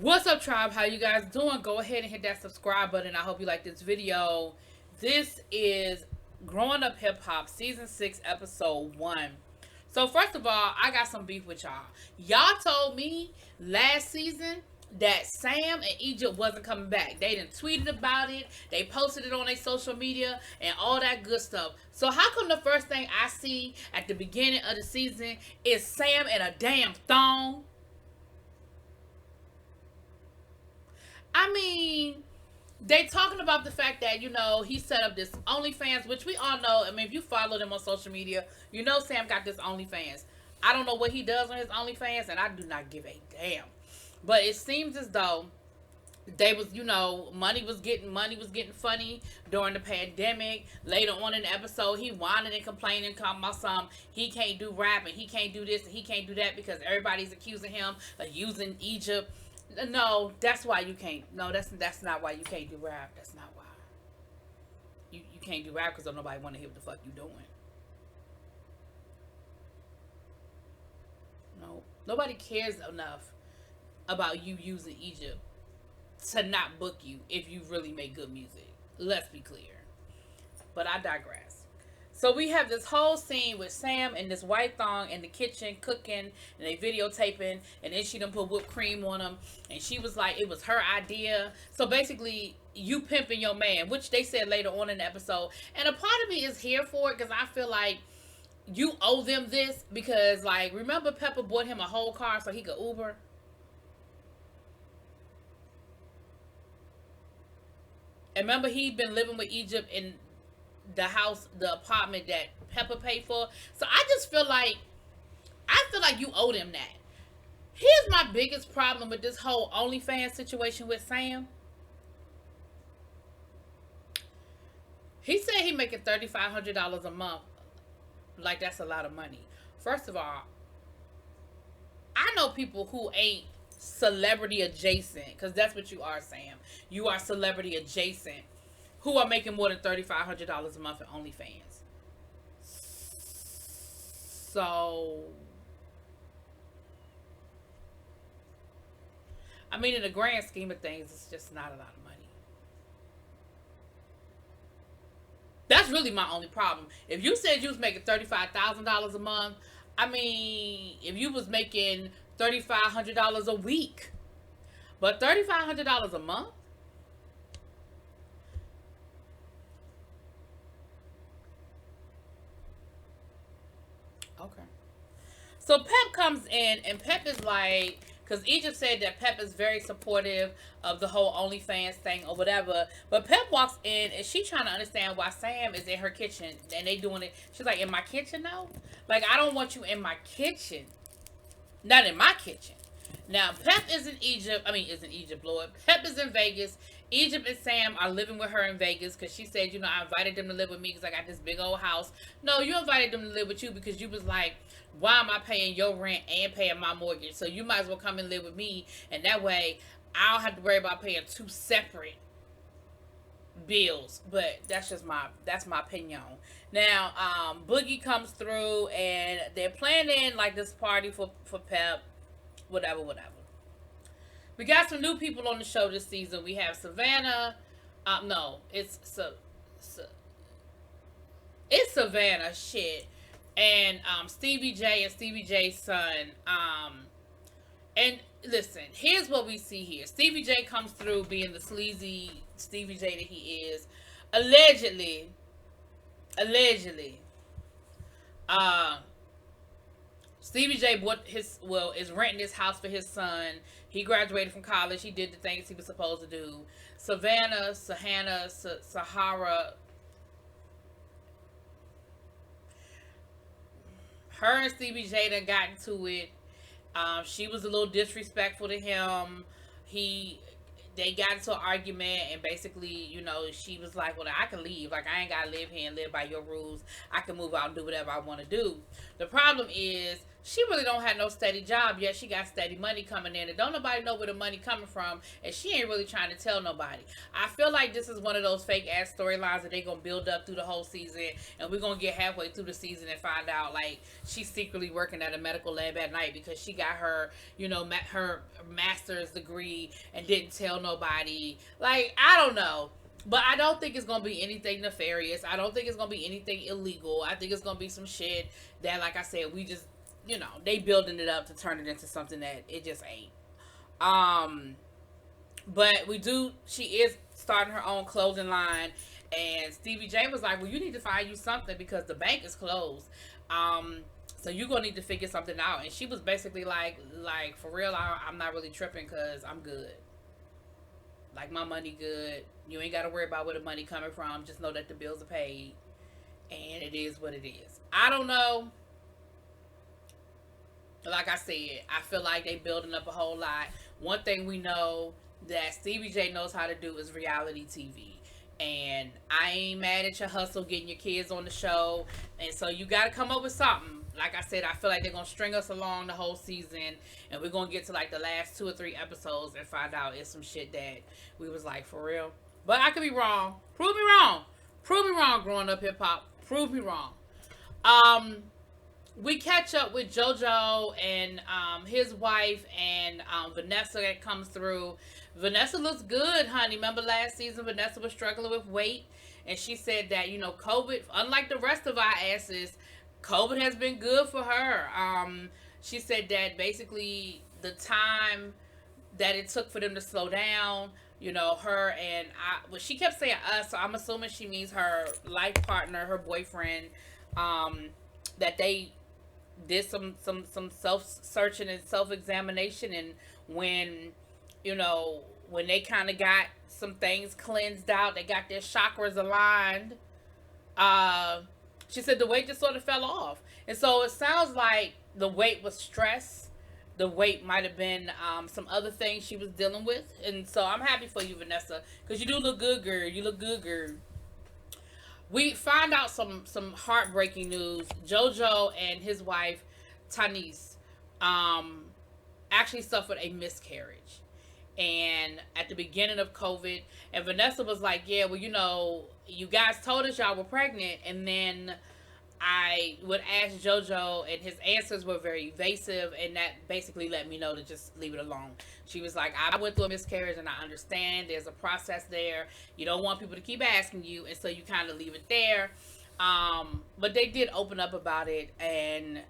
What's up, tribe? How you guys doing? Go ahead and hit that subscribe button. I hope you like this video. This is Growing Up Hip Hop Season 6 Episode 1. So first of all, I got some beef with y'all. Y'all told me last season that Sam and Egypt wasn't coming back. They done tweeted about it. They posted it on their social media and all that good stuff. So how come the first thing I see at the beginning of the season is Sam in a damn thong? I mean, they talking about the fact that, he set up this OnlyFans, which we all know. I mean, if you follow them on social media, you know Sam got this OnlyFans. I don't know what he does on his OnlyFans, and I do not give a damn. But it seems as though they was, money was getting funny during the pandemic. Later on in the episode, he whining and complaining, talking about some he can't do rap and he can't do this and he can't do that because everybody's accusing him of using Egypt. No, that's why you can't. No, that's not why you can't do rap. That's not why. You can't do rap because don't nobody want to hear what the fuck you doing. No, nobody cares enough about you using Egypt to not book you if you really make good music. Let's be clear. But I digress. So we have this whole scene with Sam and this white thong in the kitchen cooking and they videotaping, and then she done put whipped cream on him, and she was like it was her idea. So basically you pimping your man, which they said later on in the episode, and a part of me is here for it because I feel like you owe them this because, like, remember Pepper bought him a whole car so he could Uber. And remember he'd been living with Egypt in the house, the apartment that Pepper paid for. So I feel like you owe them that. Here's my biggest problem with this whole OnlyFans situation with Sam. He said he making $3,500 a month. Like, that's a lot of money. First of all, I know people who ain't celebrity adjacent, because that's what you are, Sam. You are celebrity adjacent, who are making more than $3,500 a month in OnlyFans. So, I mean, in the grand scheme of things, it's just not a lot of money. That's really my only problem. If you said you was making $35,000 a month, I mean, if you was making $3,500 a week, but $3,500 a month. Okay. So Pep comes in, and Pep is like, because Egypt said that Pep is very supportive of the whole OnlyFans thing or whatever. But Pep walks in, and she trying to understand why Sam is in her kitchen, and they doing it. She's like, in my kitchen now? Like, I don't want you in my kitchen. Not in my kitchen. Now, Pep is in Egypt. I mean, is in Egypt, Lord. Pep is in Vegas. Egypt and Sam are living with her in Vegas because she said, I invited them to live with me because I got this big old house. No, you invited them to live with you because you was like, why am I paying your rent and paying my mortgage? So you might as well come and live with me. And that way, I don't have to worry about paying two separate bills. But that's my opinion. Now, Boogie comes through and they're planning like this party for Pep. Whatever. We got some new people on the show this season. We have Savannah. No, it's Savannah. Shit, and Stevie J and Stevie J's son. And listen, here's what we see here. Stevie J comes through being the sleazy Stevie J that he is. Allegedly. Uh, Stevie J is renting this house for his son. He graduated from college. He did the things he was supposed to do. Sahara, her and Stevie J done got into it. She was a little disrespectful to him. They got into an argument, and basically, she was like, well, I can leave. Like, I ain't got to live here and live by your rules. I can move out and do whatever I want to do. The problem is, she really don't have no steady job yet. She got steady money coming in, and don't nobody know where the money coming from, and she ain't really trying to tell nobody. I feel like this is one of those fake ass storylines that they gonna build up through the whole season, and we're gonna get halfway through the season and find out like she's secretly working at a medical lab at night because she got her, her master's degree and didn't tell nobody. Like, I don't know. But I don't think it's gonna be anything nefarious. I don't think it's gonna be anything illegal. I think it's gonna be some shit that, like I said, we just, they building it up to turn it into something that it just ain't. Um, but she is starting her own clothing line, and Stevie J was like, "Well, you need to find you something because the bank is closed. So you're gonna need to figure something out." And she was basically like for real, I'm not really tripping because I'm good. Like, my money good. You ain't got to worry about where the money coming from. Just know that the bills are paid, and it is what it is. I don't know. Like I said, I feel like they building up a whole lot. One thing we know that Stevie J knows how to do is reality TV. And I ain't mad at your hustle getting your kids on the show. And so you got to come up with something. Like I said, I feel like they're going to string us along the whole season. And we're going to get to like the last 2 or 3 episodes and find out it's some shit that we was like, for real. But I could be wrong. Prove me wrong. Prove me wrong, growing up hip hop. Prove me wrong. We catch up with JoJo and his wife and Vanessa that comes through. Vanessa looks good, honey. Remember last season, Vanessa was struggling with weight, and she said that, COVID, unlike the rest of our asses, COVID has been good for her. She said that basically the time that it took for them to slow down, her and well, she kept saying us, so I'm assuming she means her life partner, her boyfriend, that they did some self-searching and self-examination, and when when they kind of got some things cleansed out, they got their chakras aligned, she said the weight just sort of fell off. And so it sounds like the weight was stress. The weight might have been some other things she was dealing with. And so I'm happy for you, Vanessa, because you do look good, girl. You look good, girl. We find out some heartbreaking news. JoJo and his wife, Tanise, actually suffered a miscarriage. And at the beginning of COVID, and Vanessa was like, yeah, well, you guys told us y'all were pregnant. And then I would ask JoJo, and his answers were very evasive, and that basically let me know to just leave it alone. She was like, I went through a miscarriage, and I understand there's a process there. You don't want people to keep asking you, and so you kind of leave it there. But they did open up about it, and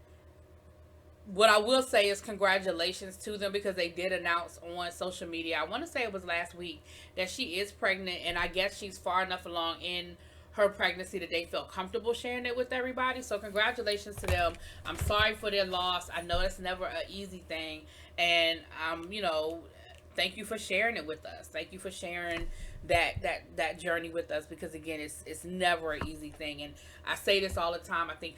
what I will say is congratulations to them, because they did announce on social media, I want to say it was last week, that she is pregnant, and I guess she's far enough along in her pregnancy that they felt comfortable sharing it with everybody. So congratulations to them. I'm sorry for their loss. I know it's never an easy thing, and thank you for sharing it with us. Thank you for sharing that journey with us, because again, it's never an easy thing. And I say this all the time. I think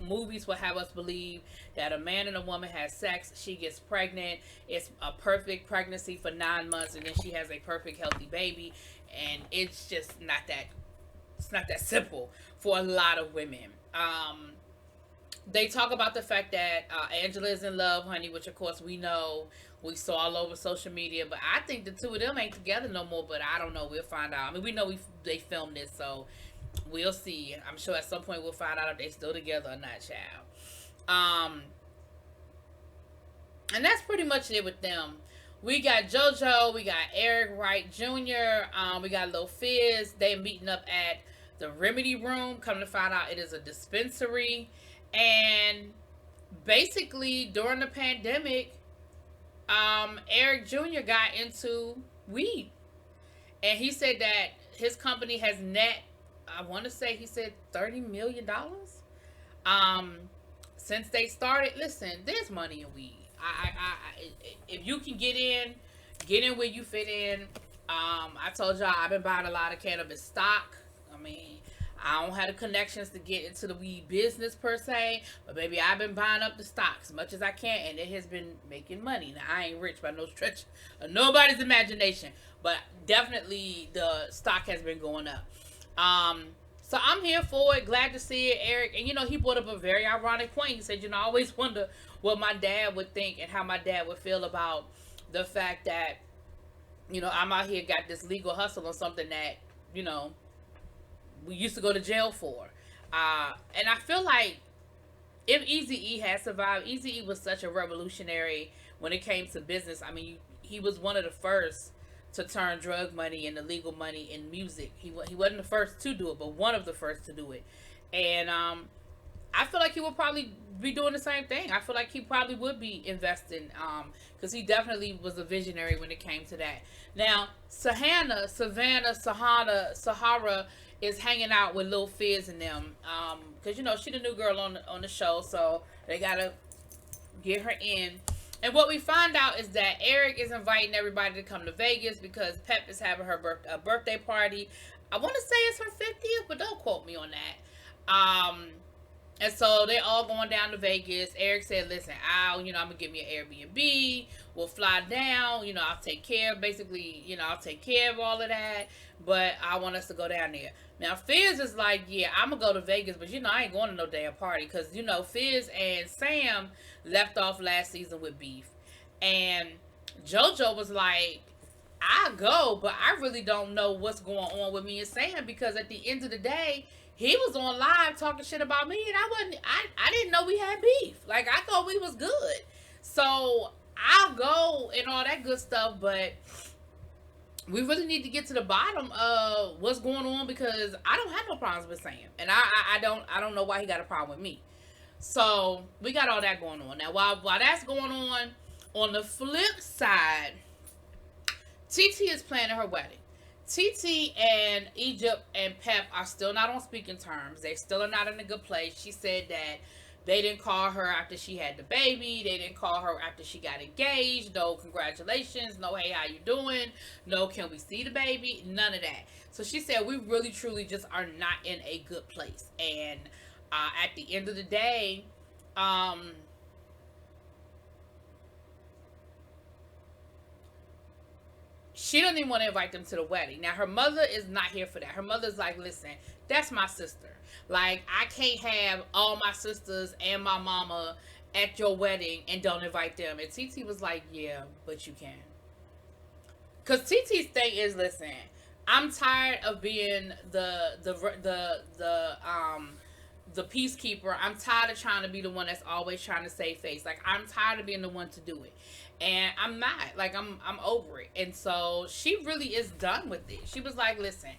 movies will have us believe that a man and a woman has sex, she gets pregnant, it's a perfect pregnancy for 9 months, and then she has a perfect healthy baby, and it's just not that. It's not that simple for a lot of women. They talk about the fact that Angela is in love, honey, which of course we know, we saw all over social media. But I think the two of them ain't together no more. But I don't know. We'll find out. I mean, we know they filmed this, so we'll see. I'm sure at some point we'll find out if they still together or not, child. And that's pretty much it with them. We got JoJo, we got Eric Wright Jr., we got Lil Fizz. They meeting up at the Remedy Room. Come to find out, it is a dispensary. And basically, during the pandemic, Eric Jr. got into weed. And he said that his company has net, I want to say he said $30 million. Since they started. Listen, there's money in weed. If you can get in where you fit in. I told y'all I've been buying a lot of cannabis stock. I mean, I don't have the connections to get into the weed business per se, but baby, I've been buying up the stock as much as I can, and it has been making money. Now, I ain't rich by no stretch of nobody's imagination, but definitely the stock has been going up. So I'm here for it. Glad to see it, Eric. And he brought up a very ironic point. He said, I always wonder what my dad would think and how my dad would feel about the fact that, I'm out here got this legal hustle on something that, you know, we used to go to jail for. And I feel like if Eazy-E had survived, Eazy-E was such a revolutionary when it came to business. I mean, he was one of the first to turn drug money into legal money in music. He wasn't the first to do it, but one of the first to do it. And I feel like he will probably be doing the same thing. I feel like he probably would be investing because he definitely was a visionary when it came to that. Now, Savannah, Sahara is hanging out with Lil Fizz and them because she the new girl on the show, so they gotta get her in. And what we find out is that Eric is inviting everybody to come to Vegas because Pep is having her birthday party. I want to say it's her 50th, but don't quote me on that. And so they're all going down to Vegas. Eric said, listen, I'm going to give me an Airbnb. We'll fly down. I'll take care of, basically, I'll take care of all of that. But I want us to go down there. Now, Fizz is like, yeah, I'm going to go to Vegas. But, I ain't going to no damn party. Because, Fizz and Sam left off last season with beef. And JoJo was like, I go, but I really don't know what's going on with me and Sam. Because at the end of the day, he was on live talking shit about me, and I didn't know we had beef. Like, I thought we was good. So, I'll go and all that good stuff, but we really need to get to the bottom of what's going on because I don't have no problems with Sam. And I don't know why he got a problem with me. So, we got all that going on. Now, while that's going on the flip side, TT is planning her wedding. TT and Egypt and Pep are still not on speaking terms. They still are not in a good place. She said that they didn't call her after she had the baby. They didn't call her after she got engaged. No congratulations. No, hey, how you doing? No, can we see the baby? None of that. So she said we really, truly just are not in a good place. And at the end of the day, she doesn't even want to invite them to the wedding. Now, her mother is not here for that. Her mother's like, listen, that's my sister. Like, I can't have all my sisters and my mama at your wedding and don't invite them. And TT was like, yeah, but you can. Because TT's thing is, listen, I'm tired of being the peacekeeper. I'm tired of trying to be the one that's always trying to save face. Like, I'm tired of being the one to do it. And I'm not. Like, I'm over it. And so she really is done with it. She was like, listen,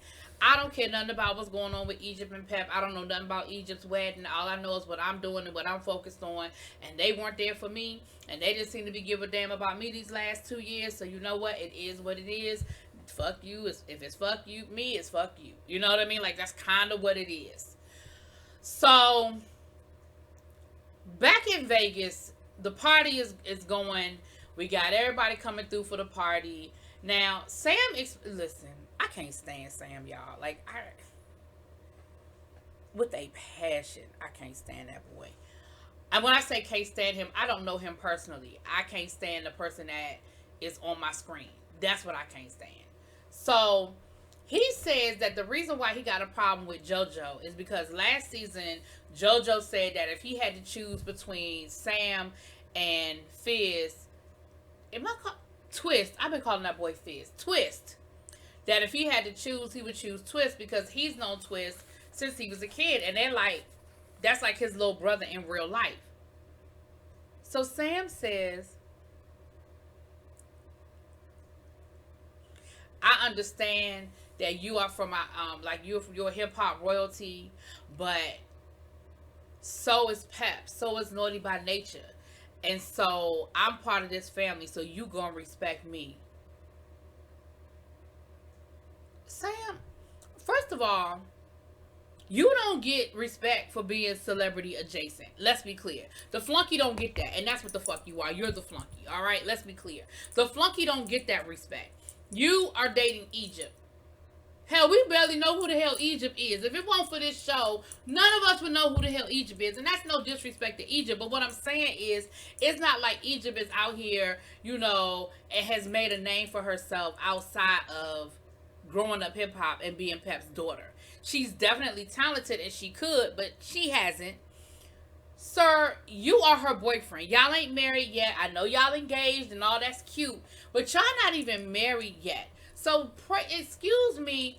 I don't care nothing about what's going on with Egypt and Pep. I don't know nothing about Egypt's wedding. All I know is what I'm doing and what I'm focused on. And they weren't there for me. And they didn't seem to be giving a damn about me these last 2 years. So you know what? It is what it is. Fuck you. If it's fuck you, me, it's fuck you. You know what I mean? Like, that's kind of what it is. So, back in Vegas, the party is going. We got everybody coming through for the party. Now, Sam, listen, I can't stand Sam, y'all. Like, with a passion, I can't stand that boy. And when I say can't stand him, I don't know him personally. I can't stand the person that is on my screen. That's what I can't stand. So, he says that the reason why he got a problem with JoJo is because last season, JoJo said that if he had to choose between Sam and Fizz, Twixt, I've been calling that boy Fizz, Twixt, that if he had to choose, he would choose Twixt because he's known Twixt since he was a kid, and they're like, that's like his little brother in real life. So Sam says, I understand that you are from my like you're hip hop royalty, but so is Pep, so is Naughty by Nature, and so I'm part of this family, so you gonna respect me. Sam, first of all, you don't get respect for being celebrity adjacent. Let's be clear. The flunky don't get that, and that's what the fuck you are. You're the flunky, all right? Let's be clear. The flunky don't get that respect. You are dating Egypt. Hell, we barely know who the hell Egypt is. If it weren't for this show, none of us would know who the hell Egypt is. And that's no disrespect to Egypt. But what I'm saying is, it's not like Egypt is out here, you know, and has made a name for herself outside of growing up hip-hop and being Pep's daughter. She's definitely talented and she could, but she hasn't. Sir, you are her boyfriend. Y'all ain't married yet. I know y'all engaged and all that's cute, but y'all not even married yet. So, excuse me,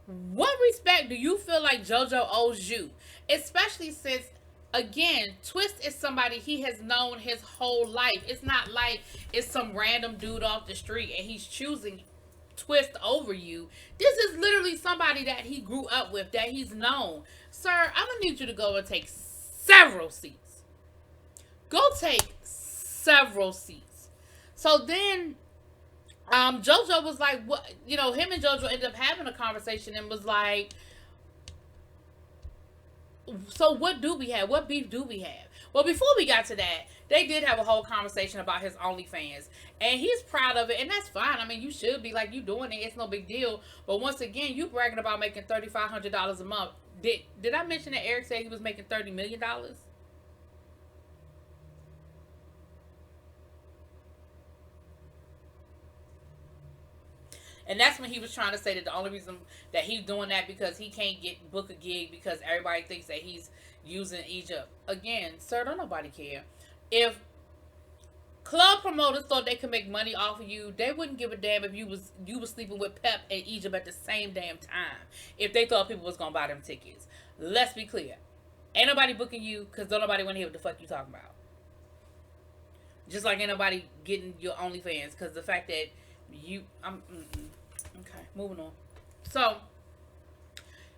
what respect do you feel like JoJo owes you? Especially since, again, Twixt is somebody he has known his whole life. It's not like it's some random dude off the street and he's choosing Twixt over you. This is literally somebody that he grew up with, that he's known. Sir, I'm going to need you to go and take several seats. Go take several seats. So then JoJo was like, what, you know, him and JoJo ended up having a conversation and was like, so what do we have? What beef do we have? Well, before we got to that, they did have a whole conversation about his OnlyFans. And he's proud of it, and that's fine. I mean, you should be, like, you doing it. It's no big deal. But once again, you bragging about making $3,500 a month. Did I mention that Eric said he was making $30 million? And that's when he was trying to say that the only reason that he's doing that because he can't book a gig because everybody thinks that he's using Egypt. Again, sir, don't nobody care. If club promoters thought they could make money off of you, they wouldn't give a damn if you was sleeping with Pep and Egypt at the same damn time. If they thought people was gonna buy them tickets. Let's be clear. Ain't nobody booking you because don't nobody want to hear what the fuck you talking about. Just like ain't nobody getting your OnlyFans because the fact that okay, moving on. So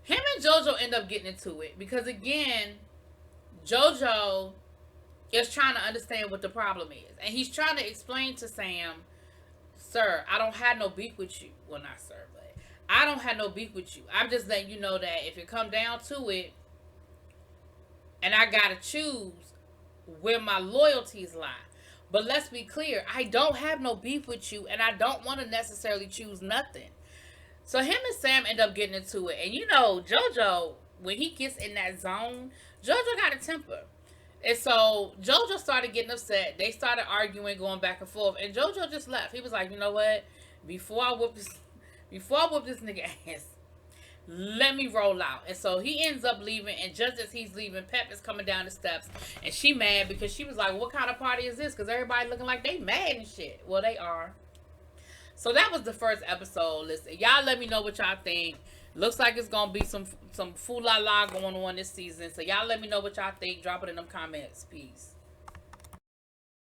him and JoJo end up getting into it because again, JoJo is trying to understand what the problem is, and he's trying to explain to Sam, sir, I don't have no beef with you. Well, not sir, but I don't have no beef with you. I'm just letting you know that if it come down to it, and I gotta choose where my loyalties lie. But let's be clear, I don't have no beef with you, and I don't want to necessarily choose nothing. So him and Sam end up getting into it. And you know, JoJo, when he gets in that zone, JoJo got a temper. And so JoJo started getting upset. They started arguing, going back and forth. And JoJo just left. He was like, you know what? Before I whoop this nigga ass, let me roll out. And so he ends up leaving, and just as he's leaving, Pep is coming down the steps, and she mad because she was like, what kind of party is this? Because everybody looking like they mad and shit. Well, they are. So that was the first episode. Listen, y'all let me know what y'all think. Looks like it's gonna be some foo-la-la going on this season. So y'all let me know what y'all think. Drop it in them comments. Peace.